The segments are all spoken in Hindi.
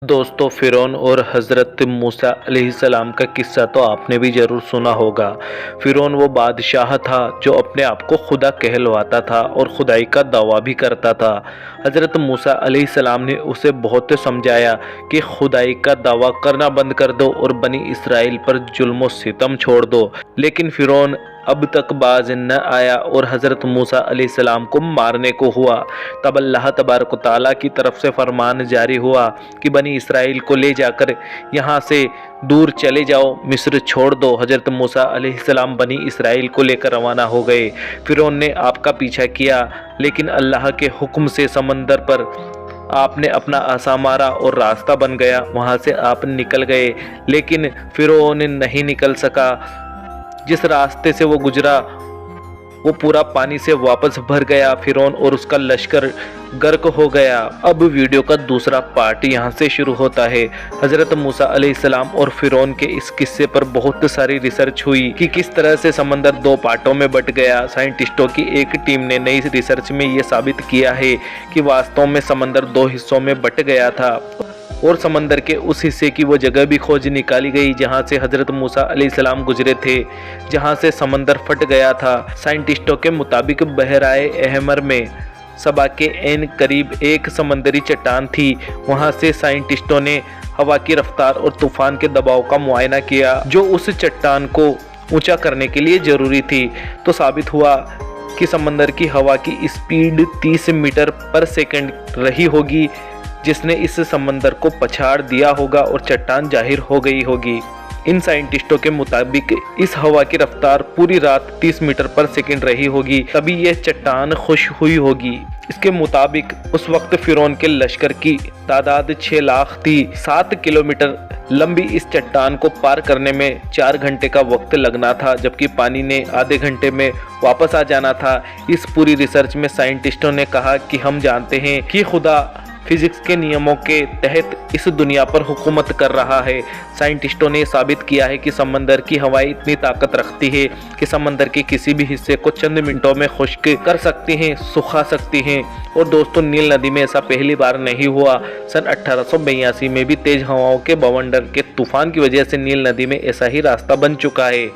दोस्तों, फ़िरौन और हज़रत मूसा अलैहिस्सलाम का किस्सा तो आपने भी ज़रूर सुना होगा। फ़िरौन वो बादशाह था जो अपने आप को खुदा कहलवाता था और खुदाई का दावा भी करता था। हज़रत मूसा अलैहिस्सलाम ने उसे बहुत समझाया कि खुदाई का दावा करना बंद कर दो और बनी इसराइल पर जुल्म और सितम छोड़ दो, लेकिन फ़िरौन अब तक बाज न आया और हज़रत मूसा अलैहिस्सलाम को मारने को हुआ। तब अल्लाह तबारक व तआला की तरफ से फरमान जारी हुआ कि बनी इसराइल को ले जाकर यहाँ से दूर चले जाओ, मिस्र छोड़ दो। हज़रत मूसा अलैहिस्सलाम बनी इसराइल को लेकर रवाना हो गए। फ़िरौन ने आपका पीछा किया, लेकिन अल्लाह के हुक्म से समंदर पर आपने अपना आसा मारा और रास्ता बन गया, वहाँ से आप निकल गए। लेकिन फ़िरौन नहीं निकल सका। जिस रास्ते से वो गुजरा वो पूरा पानी से वापस भर गया। फ़िरौन और उसका लश्कर गर्क हो गया। अब वीडियो का दूसरा पार्ट यहाँ से शुरू होता है। हज़रत मूसा अलैहिस्सलाम और फ़िरौन के इस किस्से पर बहुत सारी रिसर्च हुई कि किस तरह से समंदर दो पार्टों में बट गया। साइंटिस्टों की एक टीम ने नई रिसर्च में ये साबित किया है कि वास्तव में समंदर दो हिस्सों में बट गया था और समंदर के उस हिस्से की वो जगह भी खोज निकाली गई जहां से हज़रत मूसा अलैहिस्सलाम गुजरे थे, जहां से समंदर फट गया था। साइंटिस्टों के मुताबिक बहराए अहमर में सबा के एन करीब एक समंदरी चट्टान थी। वहां से साइंटिस्टों ने हवा की रफ्तार और तूफान के दबाव का मुआयना किया जो उस चट्टान को ऊंचा करने के लिए ज़रूरी थी। तो साबित हुआ कि समंदर की हवा की स्पीड 30 मीटर पर सेकंड रही होगी, जिसने इस समंदर को पछाड़ दिया होगा और चट्टान जाहिर हो गई होगी। इन साइंटिस्टों के मुताबिक इस हवा की रफ्तार पूरी रात 30 मीटर पर सेकंड रही होगी, तभी यह चट्टान खुश हुई होगी। इसके मुताबिक उस वक्त फ़िरौन के लश्कर की तादाद 6 लाख थी। 7 किलोमीटर लंबी इस चट्टान को पार करने में 4 घंटे का वक्त लगना था, जबकि पानी ने आधे घंटे में वापस आ जाना था। इस पूरी रिसर्च में साइंटिस्टों ने कहा कि हम जानते हैं कि खुदा फिजिक्स के नियमों के तहत इस दुनिया पर हुकूमत कर रहा है। साइंटिस्टों ने साबित किया है कि समंदर की हवाएं इतनी ताकत रखती है कि समंदर के किसी भी हिस्से को चंद मिनटों में खुश्क कर सकती हैं, सुखा सकती हैं। और दोस्तों, नील नदी में ऐसा पहली बार नहीं हुआ। सन 1882 में भी तेज हवाओं के बवंडर के तूफान की वजह से नील नदी में ऐसा ही रास्ता बन चुका है।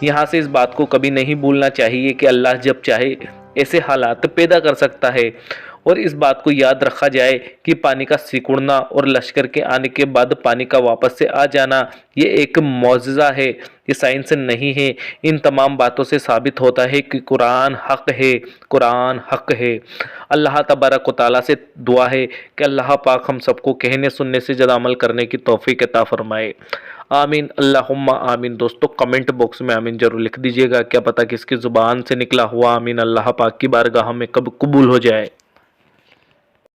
यहाँ से इस बात को कभी नहीं भूलना चाहिए कि अल्लाह जब चाहे ऐसे हालात पैदा कर सकता है। और इस बात को याद रखा जाए कि पानी का सिकुड़ना और लश्कर के आने के बाद पानी का वापस से आ जाना ये एक मौजज़ा है, ये साइंस नहीं है। इन तमाम बातों से साबित होता है कि कुरान हक़ है, कुरान हक़ है। अल्लाह तबारक व तआला से दुआ है कि अल्लाह पाक हम सबको कहने सुनने से ज़्यादा अमल करने की तौफीक अता फरमाए। आमीन, अल्लाहुम्मा आमीन। दोस्तों, कमेंट बॉक्स में आमीन जरूर लिख दीजिएगा। क्या पता किसकी ज़ुबान से निकला हुआ आमीन अल्लाह पाक की बारगाह में कब कबूल हो जाए।